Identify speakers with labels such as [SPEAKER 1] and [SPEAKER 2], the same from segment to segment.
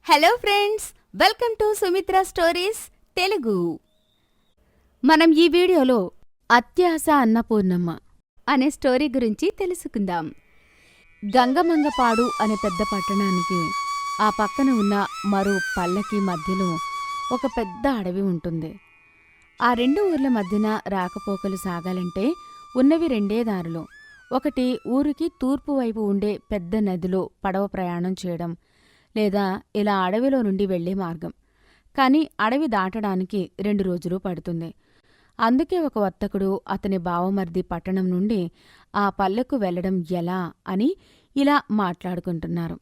[SPEAKER 1] Hello friends, welcome to Sumitra stories Telugu. మనం ఈ వీడియోలో అత్యాస అన్నపూర్ణమ్మ అనే స్టోరీ గురించి తెలుసుకుందాం. గంగమంగపాడు అనే పెద్ద పట్టణానికి ఆ పక్కన ఉన్న మరో పల్లకి మధ్యలో ఒక పెద్ద అడవి ఉంటుంది. ఆ రెండు ఊర్ల మధ్యన రాకపోకలు సాగాలంటే ఉన్నవి రెండే దారులు. ఒకటి ఊరికి తూర్పు వైపు ఉండే పెద్ద నదిలో పడవ ప్రయాణం చేయడం, లేదా ఇలా అడవిలో నుండి వెళ్లే మార్గం. కాని అడవి దాటడానికి 2 రోజులు పడుతుంది. అందుకే ఒక వర్తకుడు అతని బావమర్ది పట్టణం నుండి ఆ పల్లెకు వెళ్లడం ఎలా అని ఇలా మాట్లాడుకుంటున్నారు.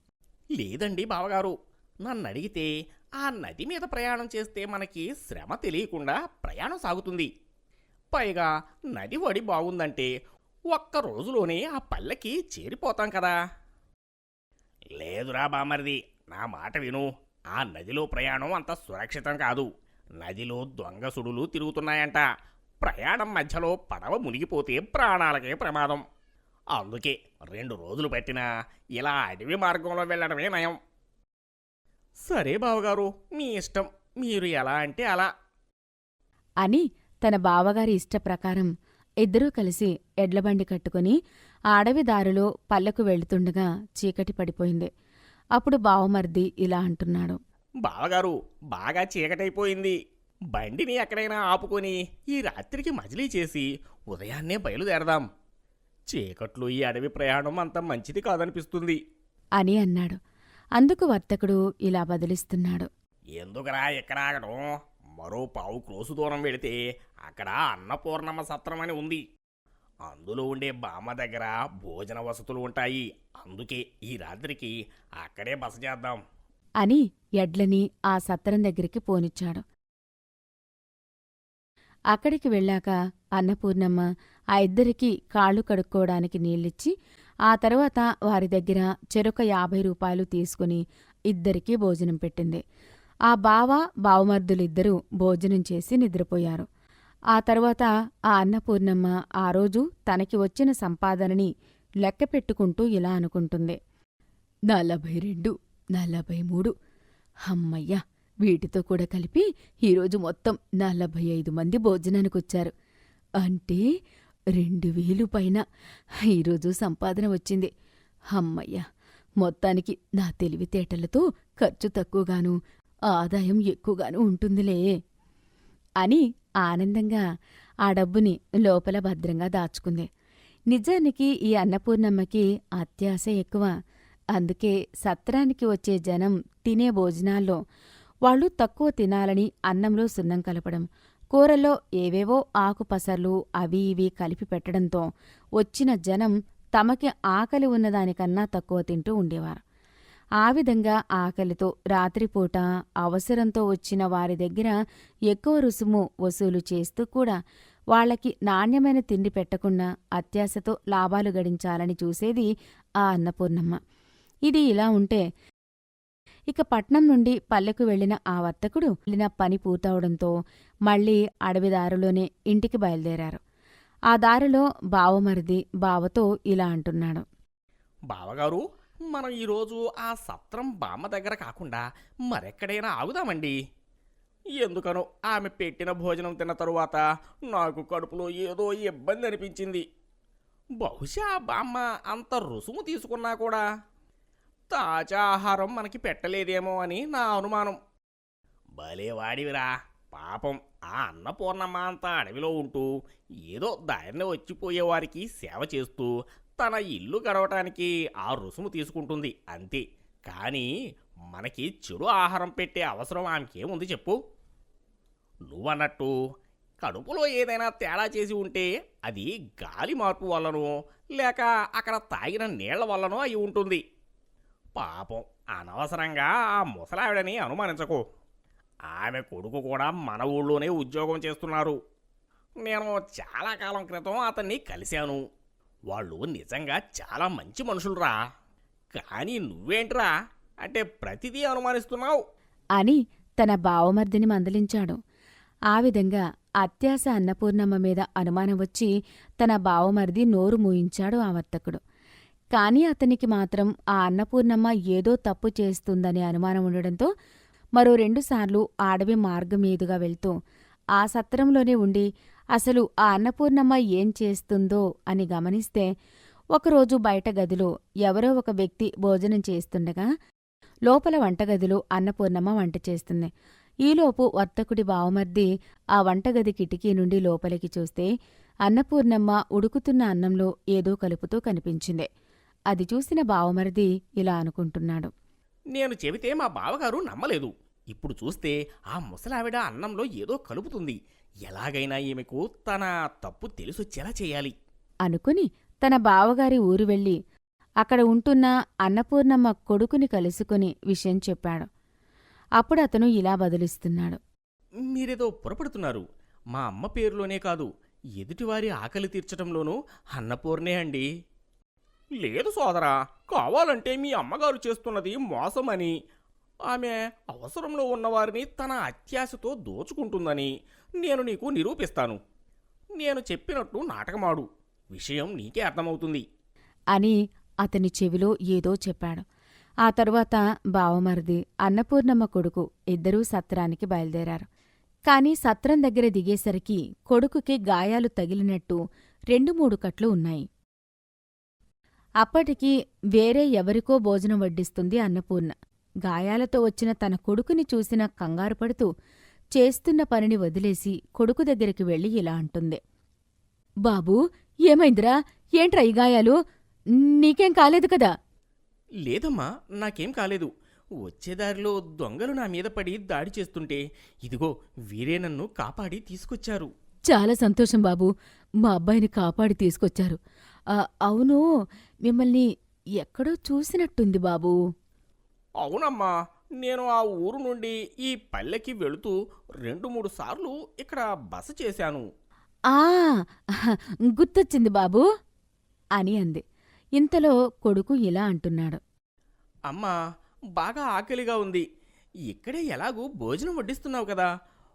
[SPEAKER 2] లేదండి బావగారు, నన్నడిగితే ఆ నది మీద ప్రయాణం చేస్తే మనకి శ్రమ తెలియకుండా ప్రయాణం సాగుతుంది. పైగా నది ఒడి బాగుందంటే ఒక్క రోజులోనే ఆ పల్లెకి చేరిపోతాం కదా. లేదురా బామర్ది, నా మాట విను. ఆ నదిలో ప్రయాణం అంత సురక్షితం కాదు. నదిలో దొంగ సుడులు తిరుగుతున్నాయంట. ప్రయాణం మధ్యలో పడవ మునిగిపోతే ప్రాణాలకే ప్రమాదం. అందుకే 2 రోజులు పట్టినా ఇలా అడవి మార్గంలో వెళ్ళడమే నయం. సరే బావగారు, మీ ఇష్టం, మీరు ఎలా అంటే అలా
[SPEAKER 1] అని తన బావగారి ఇష్టప్రకారం ఇద్దరూ కలిసి ఎడ్లబండి కట్టుకుని ఆ అడవి దారిలో పల్లెకు వెళుతుండగా చీకటి పడిపోయింది. అప్పుడు బావమర్ది ఇలా అంటున్నాడు.
[SPEAKER 2] బావగారు, బాగా చీకటైపోయింది. బండిని ఎక్కడైనా ఆపుకొని ఈ రాత్రికి మజిలీ చేసి ఉదయాన్నే బయలుదేరదాం. చీకట్లో ఈ అడవి ప్రయాణం అంత మంచిది కాదనిపిస్తుంది
[SPEAKER 1] అని అన్నాడు. అందుకు వర్తకుడు ఇలా బదిలిస్తున్నాడు.
[SPEAKER 2] ఎందుకురా ఎక్కడ ఆగడం? మరో 1/4 క్రోసు దూరం వెళితే అక్కడ అన్నపూర్ణమ్మ సత్రం అని ఉంది. అందులో ఉండే బామ్మ దగ్గర భోజన వసతులు ఉంటాయి. అందుకే ఈ రాత్రికి అక్కడే బస చేద్దాం
[SPEAKER 1] అని ఎడ్లని ఆ సత్రం దగ్గరికి పోనిచ్చాడు. అక్కడికి వెళ్ళాక అన్నపూర్ణమ్మ ఆ ఇద్దరికీ కాళ్ళు కడుక్కోవడానికి నీళ్ళిచ్చి ఆ తరువాత వారి దగ్గర చెరొక 50 రూపాయలు తీసుకుని ఇద్దరికీ భోజనం పెట్టింది. ఆ బావమర్దులిద్దరూ భోజనం చేసి నిద్రపోయారు. ఆ తరువాత ఆ అన్నపూర్ణమ్మ ఆ రోజు తనకి వచ్చిన సంపాదనని లెక్కపెట్టుకుంటూ ఇలా అనుకుంటుంది. 42, 43, హమ్మయ్య! వీటితో కూడా కలిపి ఈరోజు మొత్తం 45 మంది భోజనానికొచ్చారు. అంటే 2000 పైన ఈరోజు సంపాదన వచ్చింది. హమ్మయ్య! మొత్తానికి నా తెలివితేటలతో ఖర్చు తక్కువగాను ఆదాయం ఎక్కువగాను ఉంటుందిలే అని ఆనందంగా ఆ డబ్బుని లోపల భద్రంగా దాచుకుంది. నిజానికి ఈ అన్నపూర్ణమ్మకి అత్యాశ ఎక్కువ. అందుకే సత్రానికి వచ్చే జనం తినే భోజనాల్లో వాళ్ళు తక్కువ తినాలని అన్నంలో సున్నం కలపడం, కూరలో ఏవేవో ఆకుపసర్లు అవి ఇవి కలిపి పెట్టడంతో వచ్చిన జనం తమకి ఆకలి ఉన్నదానికన్నా తక్కువ తింటూ ఉండేవారు. ఆ విధంగా ఆకలితో రాత్రిపూట అవసరంతో వచ్చిన వారి దగ్గర ఎక్కువ రుసుము వసూలు చేస్తూ కూడా వాళ్లకి నాణ్యమైన తిండి పెట్టకుండా అత్యాశతో లాభాలు గడించాలని చూసేది ఆ అన్నపూర్ణమ్మ. ఇది ఇలా ఉంటే ఇక పట్నం నుండి పల్లెకు వెళ్లిన ఆ వర్తకుడు వెళ్లిన పని పూర్తవడంతో మళ్లీ అడవిదారులోనే ఇంటికి బయలుదేరారు. ఆ దారిలో బావమరిది బావతో ఇలా అంటున్నాడు.
[SPEAKER 2] బావగారు, మనం ఈరోజు ఆ సత్రం బామ్మ దగ్గర కాకుండా మరెక్కడైనా ఆగుదామండి. ఎందుకనో ఆమె పెట్టిన భోజనం తిన్న తరువాత నాకు కడుపులో ఏదో ఇబ్బంది అనిపించింది. బహుశా బామ్మ అంత రుసుము తీసుకున్నా కూడా తాజా ఆహారం మనకి పెట్టలేదేమో అని నా అనుమానం. భలే వాడివిరా. పాపం ఆ అన్నపూర్ణమ్మ అంతా అడవిలో ఉంటూ ఏదో దారిన వచ్చిపోయేవారికి సేవ చేస్తూ తన ఇల్లు గడవటానికి ఆ రుసుము తీసుకుంటుంది అంతే. కానీ మనకి చెడు ఆహారం పెట్టే అవసరం ఆమెకేముంది చెప్పు? నువ్వన్నట్టు కడుపులో ఏదైనా తేడా చేసి ఉంటే అది గాలి మార్పు వల్లనో లేక అక్కడ తాగిన నీళ్ల వల్లనో అయి ఉంటుంది. పాపం, అనవసరంగా ఆ ముసలావిడని అనుమానించకు. ఆమె కొడుకు కూడా మన ఊళ్ళోనే ఉద్యోగం చేస్తున్నారు. నేను చాలా కాలం క్రితం అతన్ని కలిశాను. వాళ్ళు నిజంగా చాలా మంచి మనుషులురా. కానీ నువ్వేంట్రా అంటే ప్రతిదీ అనుమానిస్తున్నావు
[SPEAKER 1] అని తన బావమర్దిని మందలించాడు. ఆ విధంగా అత్యాశ అన్నపూర్ణమ్మ మీద అనుమానం వచ్చి తన బావమర్ది నోరు మూయించాడు ఆ వర్తకుడు. కాని అతనికి మాత్రం ఆ అన్నపూర్ణమ్మ ఏదో తప్పు చేస్తుందనే అనుమానం ఉండడంతో మరో రెండుసార్లు ఆ అడవి మార్గం మీదుగా వెళ్తూ ఆ సత్రంలోనే ఉండి అసలు ఆ అన్నపూర్ణమ్మ ఏం చేస్తుందో అని గమనిస్తే ఒకరోజు బయట గదిలో ఎవరో ఒక వ్యక్తి భోజనం చేస్తుండగా లోపల వంటగదిలో అన్నపూర్ణమ్మ వంట చేస్తుంది. ఈలోపు వర్తకుడి బావమర్ది ఆ వంటగది కిటికీ నుండి లోపలికి చూస్తే అన్నపూర్ణమ్మ ఉడుకుతున్న అన్నంలో ఏదో కలుపుతూ కనిపించింది. అది చూసిన బావమరిది ఇలా అనుకుంటున్నాడు.
[SPEAKER 2] నేను చెబితే మా బావగారు నమ్మలేదు. ఇప్పుడు చూస్తే ఆ ముసలావిడ అన్నంలో ఏదో కలుపుతుంది. ఎలాగైనా ఈమెకు తన తప్పు తెలిసొచ్చేలా చేయాలి
[SPEAKER 1] అనుకుని తన బావగారి ఊరు వెళ్ళి అక్కడ ఉంటున్న అన్నపూర్ణమ్మ కొడుకుని కలుసుకుని విషయం చెప్పాడు. అప్పుడతను ఇలా బదులిస్తున్నాడు.
[SPEAKER 2] మీరేదో పొరపడుతున్నారు. మా అమ్మ పేరులోనే కాదు, ఎదుటివారి ఆకలి తీర్చటంలోనూ అన్నపూర్ణే అండి. లేదు సోదరా, కావాలంటే మీ అమ్మగారు చేస్తున్నది మోసమని, ఆమె అవసరంలో ఉన్నవారిని తన అత్యాశతో దోచుకుంటుందని నేను నీకు నిరూపిస్తాను. నేను చెప్పినట్టు నాటకమాడు, విషయం నీకే అర్థమవుతుంది
[SPEAKER 1] అని అతని చెవిలో ఏదో చెప్పాడు. ఆ తరువాత బావమరిది అన్నపూర్ణమ్మ కొడుకు ఇద్దరూ సత్రానికి బయలుదేరారు. కాని సత్రం దగ్గర దిగేసరికి కొడుకుకి గాయాలు తగిలినట్టు 2-3 కట్లు ఉన్నాయి. అప్పటికి వేరే ఎవరికో భోజనం వడ్డిస్తుంది అన్నపూర్ణ. గాయాలతో వచ్చిన తన కొడుకుని చూసిన కంగారుపడుతూ చేస్తున్న పనిని వదిలేసి కొడుకు దగ్గరికి వెళ్ళి ఇలా అంటుంది. బాబూ, ఏమైందిరా? ఏంట్రా ఈ గాయాలు? నీకేం కాలేదు కదా?
[SPEAKER 2] లేదమ్మా, నాకేం కాలేదు. వచ్చేదారిలో దొంగలు నా మీద పడి దాడి చేస్తుంటే ఇదిగో వీరే నన్ను కాపాడి తీసుకొచ్చారు.
[SPEAKER 1] చాలా సంతోషం బాబూ, మా అబ్బాయిని కాపాడి తీసుకొచ్చారు. అవును, మిమ్మల్ని ఎక్కడో చూసినట్టుంది బాబూ.
[SPEAKER 2] అవునమ్మా, నేను ఆ ఊరు నుండి ఈ పల్లెకి వెళుతూ 2-3 సార్లు ఇక్కడ బస చేశాను.
[SPEAKER 1] ఆ గుర్తొచ్చింది బాబూ అని అంది. ఇంతలో కొడుకు ఇలా అంటున్నాడు.
[SPEAKER 2] అమ్మా, బాగా ఆకలిగా ఉంది. ఇక్కడే ఎలాగూ భోజనం వడ్డిస్తున్నావు కదా,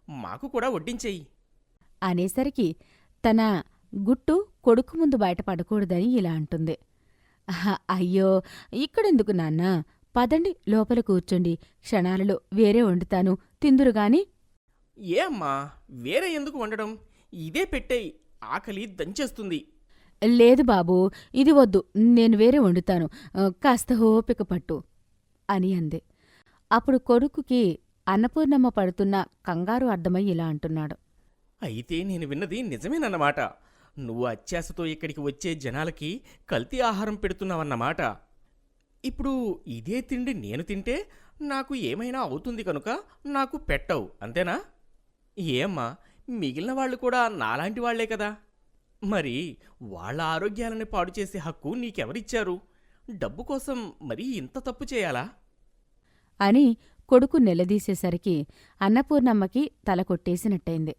[SPEAKER 2] మాకు కూడా వడ్డించెయ్యి
[SPEAKER 1] అనేసరికి తన గుట్టు కొడుకు ముందు బయటపడకూడదని ఇలా అంటుంది. అయ్యో, ఇక్కడెందుకు నాన్నా? పదండి, లోపల కూర్చోండి. క్షణాలలో వేరే వండుతాను, తిందురుగాని.
[SPEAKER 2] ఏ అమ్మా, వేరే ఎందుకు వండడం? ఇదే పెట్టేయి, ఆకలి దంచేస్తుంది.
[SPEAKER 1] లేదు బాబూ, ఇది వద్దు, నేను వేరే వండుతాను, కాస్త ఓపిక పట్టు అని అంది. అప్పుడు కొడుకుకి అన్నపూర్ణమ్మ పడుతున్న కంగారు అర్థమై ఇలా అంటున్నాడు.
[SPEAKER 2] అయితే నేను విన్నది నిజమేనన్నమాట. నువ్వు అత్యాశతో ఇక్కడికి వచ్చే జనాలకి కల్తీ ఆహారం పెడుతున్నావన్నమాట. ఇప్పుడు ఇదే తిండి నేను తింటే నాకు ఏమైనా అవుతుంది కనుక నాకు పెట్టవు, అంతేనా? ఏమ్మా, మిగిలిన వాళ్ళు కూడా నాలాంటి వాళ్లే కదా. మరి వాళ్ళ ఆరోగ్యాలని పాడు చేసే హక్కు నీకెవరిచ్చారు? డబ్బు కోసం మరీ ఇంత తప్పు చేయాలా
[SPEAKER 1] అని కొడుకు నిలదీసేసరికి అన్నపూర్ణమ్మకి తల కొట్టేసినట్టయింది.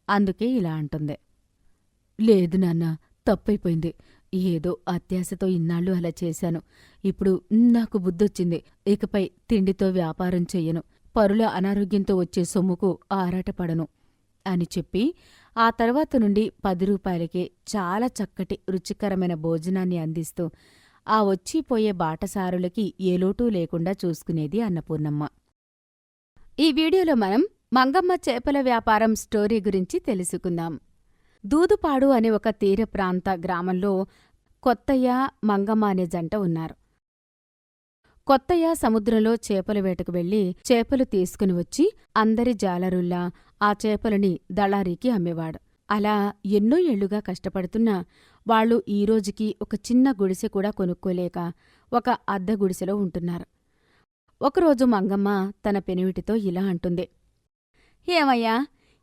[SPEAKER 1] అందుకే ఇలా అంటుంది. లేదు నాన్నా, తప్పైపోయింది. ఏదో అత్యాశతో ఇన్నాళ్ళు అలా చేశాను. ఇప్పుడు నాకు బుద్ధొచ్చింది. ఇకపై తిండితో వ్యాపారం చెయ్యను, పరుల అనారోగ్యంతో వచ్చే సొమ్ముకు ఆరాటపడను అని చెప్పి ఆ తర్వాత నుండి 10 రూపాయలకే చాలా చక్కటి రుచికరమైన భోజనాన్ని అందిస్తూ ఆ వచ్చిపోయే బాటసారులకి ఏ లోటూ లేకుండా చూసుకునేది అన్నపూర్ణమ్మ. ఈ వీడియోలో మనం మంగమ్మ చేపల వ్యాపారం స్టోరీ గురించి తెలుసుకుందాం. దూదుపాడు అనే ఒక తీర ప్రాంత గ్రామంలో కొత్తయ్య, మంగమ్మ అనే జంట ఉన్నారు. కొత్తయ్య సముద్రంలో చేపల వేటకు వెళ్లి చేపలు తీసుకుని వచ్చి అందరి జాలరుల్లా ఆ చేపలని దళారీకి అమ్మేవాడు. అలా ఎన్నో ఏళ్లుగా కష్టపడుతున్నా వాళ్ళు ఈ రోజుకి ఒక చిన్న గుడిసె కూడా కొనుక్కోలేక ఒక అద్దె గుడిసెలో ఉంటున్నారు. ఒకరోజు మంగమ్మ తన పెనివిటితో ఇలా అంటుంది. ఏమయ్యా,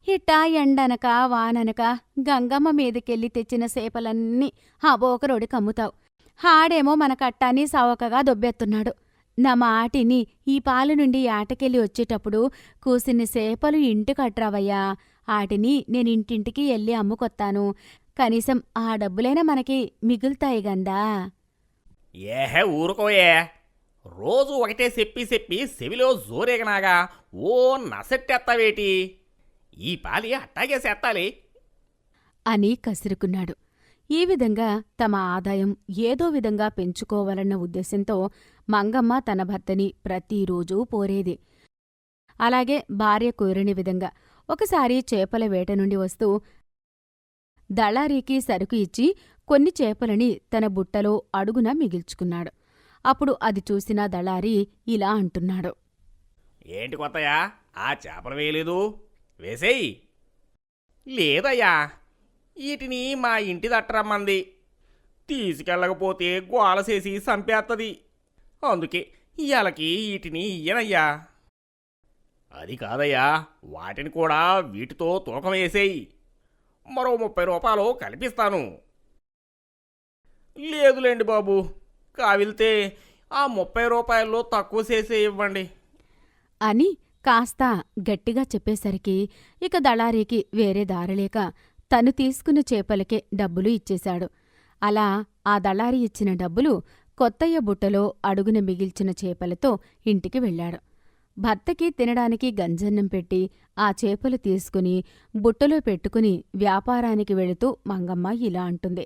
[SPEAKER 1] ఇట్టా ఎండనక వాననక గంగమ్మ మీదకెళ్ళి తెచ్చిన సేపలన్నీ ఆ బోకరోడికి అమ్ముతావు. హాడేమో మన కట్టాన్ని సవకగా దొబ్బెత్తున్నాడు. నా మాటిని ఈ పాలు నుండి ఆటకెళ్ళి వచ్చేటప్పుడు కూసిన్ని సేపలు ఇంటికట్రావయ్యా. ఆటిని నేనింటింటికి ఎల్లి అమ్ముకొత్తాను. కనీసం ఆ డబ్బులైనా మనకి మిగులుతాయి గందా.
[SPEAKER 2] ఏహే ఊరుకోయే, రోజు ఒకటే చెప్పి చెవిలో జోరేగనాగా ఓ నసెట్టేత్తావేటి? ఈ పాలి అట్టాగే సేత్తాలి
[SPEAKER 1] అని కసురుకున్నాడు. ఈ విధంగా తమ ఆదాయం ఏదో విధంగా పెంచుకోవాలన్న ఉద్దేశంతో మంగమ్మ తన భర్తని ప్రతిరోజూ పోరేది. అలాగే భార్య కోరిన విధంగా ఒకసారి చేపల వేట నుండి వస్తూ దళారీకి సరుకు ఇచ్చి కొన్ని చేపలని తన బుట్టలో అడుగున మిగిల్చుకున్నాడు. అప్పుడు అది చూసిన దళారి ఇలా అంటున్నాడు.
[SPEAKER 2] ఏంటి కొత్తయ్యా, ఆ చేపలు వేయలేదు? వేసేయి. లేదయ్యా, వీటిని మా ఇంటి దట్టరమ్మంది. తీసుకెళ్ళకపోతే గోల చేసి చంపేత్తది. అందుకే ఇయాలకి వీటిని ఇయ్యనయ్యా. అది కాదయ్యా, వాటిని కూడా వీటితో తూకం వేసేయి. మరో 30 రూపాయలు కల్పిస్తాను. లేదులేండి బాబు, కావిల్తే ఆ 30 రూపాయల్లో తక్కువ చేసే ఇవ్వండి
[SPEAKER 1] అని కాస్త గట్టిగా చెప్పేసరికి ఇక దళారీకి వేరే దారిలేక తను తీసుకున్న చేపలకే డబ్బులు ఇచ్చేశాడు. అలా ఆ దళారీ ఇచ్చిన డబ్బులు కొత్తయ్య బుట్టలో అడుగున మిగిల్చిన చేపలతో ఇంటికి వెళ్ళాడు. భర్తకి తినడానికి గంజన్నం పెట్టి ఆ చేపలు తీసుకుని బుట్టలో పెట్టుకుని వ్యాపారానికి వెళుతూ మంగమ్మ ఇలా అంటుంది.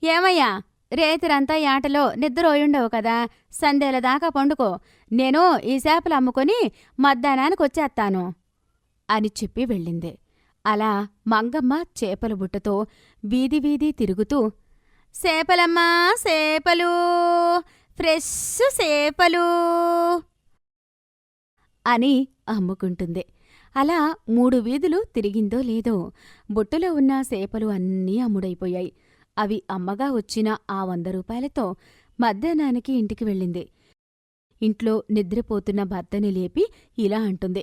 [SPEAKER 1] ఏమయ్యా, రేతిరంతా యాటలో నిద్రోయుండవు కదా, సందేల దాకా పండుకో. నేను ఈ చేపలు అమ్ముకొని మధ్యాహ్నానికొచ్చేత్తాను అని చెప్పి వెళ్ళింది. అలా మంగమ్మ చేపల బుట్టతో వీధి వీధి తిరుగుతూ, సేపలమ్మా సేపలు, ఫ్రెష్ సేపలు అని అమ్ముకుంటుంది. అలా 3 వీధులు తిరిగిందో లేదో బుట్టలో ఉన్న సేపలు అన్నీ అమ్ముడైపోయాయి. అవి అమ్మగా వచ్చిన ఆ 100 రూపాయలతో మధ్యాహ్నానికి ఇంటికి వెళ్ళింది. ఇంట్లో నిద్రపోతున్న భర్తని లేపి ఇలా అంటుంది.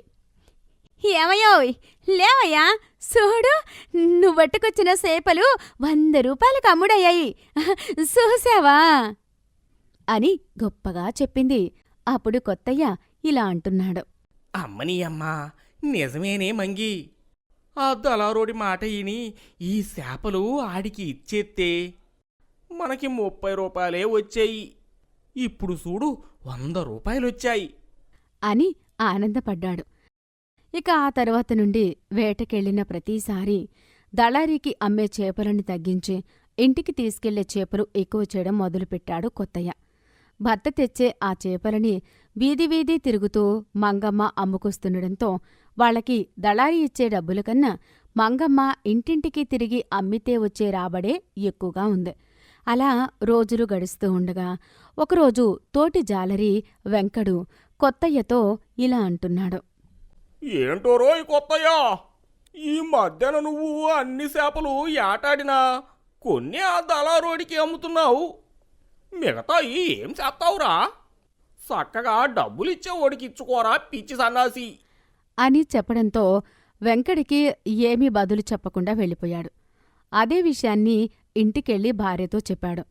[SPEAKER 1] ఏమయ్యోయ్, లేవయ్యా, చూడు, నువ్వట్టుకొచ్చిన సేపలు 100 రూపాయలకు అమ్ముడయ్యాయి, చూసావా అని గొప్పగా చెప్పింది. అప్పుడు కొత్తయ్య ఇలా అంటున్నాడు.
[SPEAKER 2] అమ్మని అమ్మా, నిజమేనే మంగి. ఆ దళారోడి మాట విని ఈ చేపలు ఆడికి ఇచ్చేస్తే మనకి 30 రూపాయలే వచ్చాయి. ఇప్పుడు చూడు 100 రూపాయలొచ్చాయి
[SPEAKER 1] అని ఆనందపడ్డాడు. ఇక ఆ తర్వాత నుండి వేటకెళ్లిన ప్రతిసారీ దళారీకి అమ్మే చేపలని తగ్గించి ఇంటికి తీసుకెళ్లే చేపలు ఎక్కువ చేయడం మొదలుపెట్టాడు కొత్తయ్య. భర్త తెచ్చే ఆ చేపలని వీధి వీధి తిరుగుతూ మంగమ్మ అమ్ముకొస్తుండడంతో వాళ్లకి దళారీ ఇచ్చే డబ్బుల కన్నా మంగమ్మ ఇంటింటికి తిరిగి అమ్మితే వచ్చే రాబడే ఎక్కువగా ఉంది. అలా రోజులు గడుస్తూ ఉండగా ఒకరోజు తోటి జాలరి వెంకడు కొత్తయ్యతో ఇలా అంటున్నాడు.
[SPEAKER 2] ఏంటో రోయ్ కొత్తయ్యా, ఈ మధ్యన నువ్వు అన్ని చేపలు ఏటాడినా కొన్ని ఆ దళారోడికి అమ్ముతున్నావు. మిగతాయి ఏం చేస్తావురా? చక్కగా డబ్బులిచ్చే ఓడికి ఇచ్చుకోరా పిచ్చి సన్నాసి
[SPEAKER 1] అని చెప్పడంతో వెంకడికి ఏమీ బదులు చెప్పకుండా వెళ్ళిపోయాడు. అదే విషయాన్ని ఇంటికెళ్ళి భార్యతో చెప్పాడు.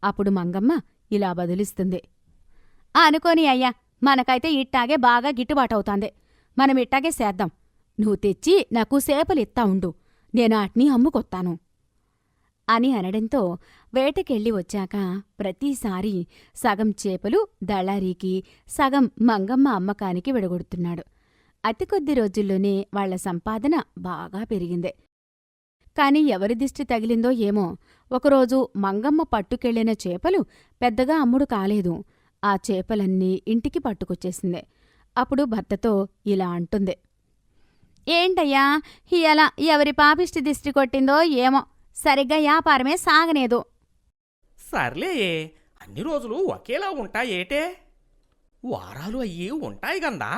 [SPEAKER 1] అప్పుడు మంగమ్మ ఇలా బదులిస్తుంది. అనుకోని అయ్యా, మనకైతే ఇట్టాగే బాగా గిట్టుబాటవుతాందే. మనం ఇట్టాగే చేద్దాం. నువ్వు తెచ్చి నాకు సేపలు ఇత్తా ఉండు, నేనాటిని అమ్ముకొత్తాను అని అనడంతో వేటకెళ్ళి వచ్చాక ప్రతిసారీ సగం చేపలు దళారీకి, సగం మంగమ్మ అమ్మకానికి విడగొడుతున్నాడు. అతి కొద్ది రోజుల్లోనే వాళ్ల సంపాదన బాగా పెరిగింది. కాని ఎవరి దిష్టి తగిలిందో ఏమో, ఒకరోజు మంగమ్మ పట్టుకెళ్లిన చేపలు పెద్దగా అమ్ముడు కాలేదు. ఆ చేపలన్నీ ఇంటికి పట్టుకొచ్చేసింది. అప్పుడు భర్తతో ఇలా అంటుంది. ఏంటయ్యా, ఇయాల ఎవరి పాపిష్టి దిష్టి కొట్టిందో ఏమో, సరిగ్గా వ్యాపారమే సాగనేదు.
[SPEAKER 2] సర్లే, అన్ని రోజులు ఒకేలా ఉంటాయేటే? వారాలు అయ్యి ఉంటాయి గందా.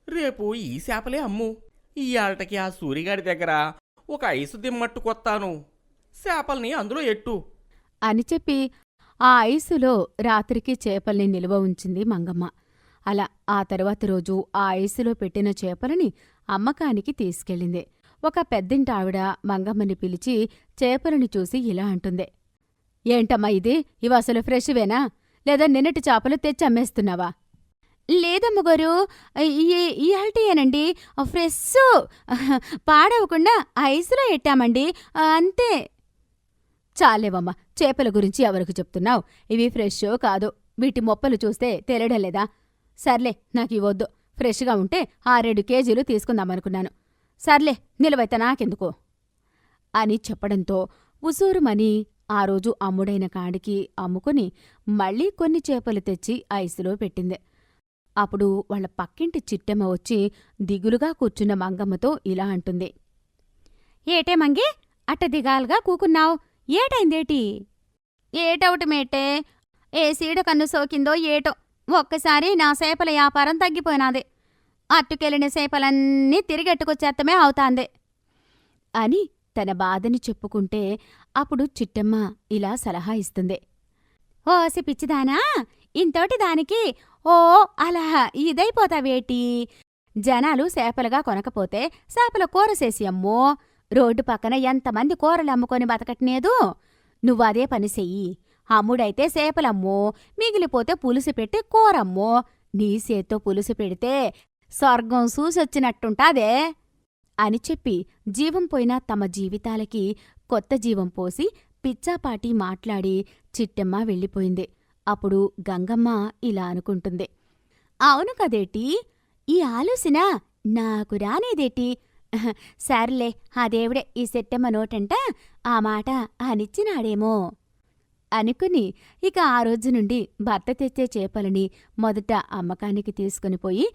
[SPEAKER 2] రేపు ఈ చేపలే అమ్ము. ఇయాలటకి ఆ సూరిగాడి దగ్గర ఒక ఐసు దిమ్మట్టు కొత్తాను. చేపల్ని అందులో ఎట్టు
[SPEAKER 1] అని చెప్పి ఆ ఐసులో రాత్రికి చేపల్ని నిలువ ఉంచింది మంగమ్మ. అలా ఆ తరువాత రోజు ఆ ఐసులో పెట్టిన చేపలని అమ్మకానికి తీసుకెళ్ళింది. ఒక పెద్దింటావిడ మంగమ్మని పిలిచి చేపలని చూసి ఇలా అంటుంది. ఏంటమ్మా ఇది, ఇవసలు ఫ్రెష్వేనా, లేదా నిన్నటి చేపలు తెచ్చి అమ్మేస్తున్నావా? లేదమ్మగారు, ఇయాల్టియేనండి, ఫ్రెష్, పాడవకుండా ఐసులో ఎట్టామండి, అంతే. చాలేవమ్మా, చేపల గురించి ఎవరికి చెప్తున్నావు? ఇవి ఫ్రెషో కాదో వీటి మొప్పలు చూస్తే తెలియడం లేదా? సర్లే, నాకు ఇవ్వొద్దు. ఫ్రెష్గా ఉంటే 6-7 కేజీలు తీసుకుందామనుకున్నాను. సర్లే, నిలవైతే నాకెందుకో అని చెప్పడంతో ఉసూరుమని ఆ రోజు అమ్ముడైన కాడికి అమ్ముకుని మళ్ళీ కొన్ని చేపలు తెచ్చి ఐసులో పెట్టింది. అప్పుడు వాళ్ళ పక్కింటి చిట్టెమ్మ వచ్చి దిగులుగా కూర్చున్న మంగమ్మతో ఇలా అంటుంది. ఏటే మంగి అట్ట దిగాలుగా కూకున్నావు, ఏటైందేటి? ఏటవుటి మేటే, ఏ సీడ కన్ను సోకిందో ఏటో, ఒక్కసారి నా సేపల వ్యాపారం తగ్గిపోయినాది. అట్టుకెళ్ళిన సేపలన్నీ తిరిగెట్టుకొచ్చేత్తమే అవుతాందే అని తన బాధని చెప్పుకుంటే అప్పుడు చిట్టమ్మ ఇలా సలహా ఇస్తుంది. ఓసి పిచ్చిదానా, ఇంతోటి దానికి ఓ అలా ఇదైపోతావేటి? జనాలు సేపలుగా కొనకపోతే సేపల కూర చేసి అమ్మో, రోడ్డు పక్కన ఎంతమంది కూరలు అమ్ముకొని బతకట్నేదు. నువ్వదే పని చెయ్యి. అమ్ముడైతే సేపలమ్మో, మిగిలిపోతే పులుసు పెట్టి కూరమ్మో. నీ చేత్తో పులుసు పెడితే స్వర్గం చూసొచ్చినట్టుంటాదే అని చెప్పి జీవం పోయిన తమ జీవితాలకి కొత్త జీవం పోసి పిచ్చాపాటి మాట్లాడి చిట్టమ్మ వెళ్ళిపోయింది. అప్పుడు గంగమ్మ ఇలా అనుకుంటుంది. అవును కదేటి, ఈ ఆలోచన నాకు రానేదేటి? సర్లే, ఆ దేవుడే ఈ సెట్టమ్మ నోటంట ఆ మాట అనిచ్చినాడేమో అనుకుని ఇక ఆ రోజు నుండి భర్త తెచ్చే చేపలని మొదట అమ్మకానికి తీసుకునిపోయి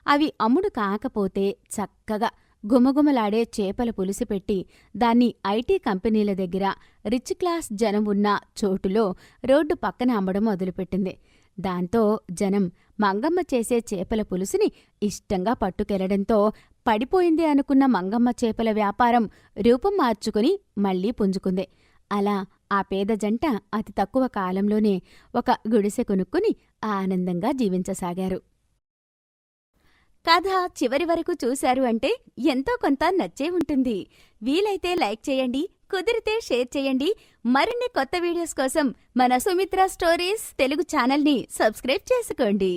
[SPEAKER 1] అవి అమ్ముడు కాకపోతే చక్కగా గుమగుమలాడే చేపల పులుసు పెట్టి దాన్ని ఐటీ కంపెనీల దగ్గర రిచ్ క్లాస్ జనం ఉన్న చోటులో రోడ్డు పక్కన అమ్మడం మొదలుపెట్టింది. దాంతో జనం మంగమ్మ చేసే చేపల పులుసుని ఇష్టంగా పట్టుకెళ్లడంతో పడిపోయింది అనుకున్న మంగమ్మ చేపల వ్యాపారం రూపం మార్చుకుని మళ్లీ పుంజుకుంది. అలా ఆ పేద జంట అతి తక్కువ కాలంలోనే ఒక గుడిసె కొనుక్కుని ఆనందంగా జీవించసాగారు. కథ చివరి వరకు చూశారు అంటే ఎంతో కొంత నచ్చే ఉంటుంది. వీలైతే లైక్ చేయండి, కుదిరితే షేర్ చేయండి. మరిన్ని కొత్త వీడియోస్ కోసం మన సుమిత్ర స్టోరీస్ తెలుగు ఛానల్ని సబ్స్క్రైబ్ చేసుకోండి.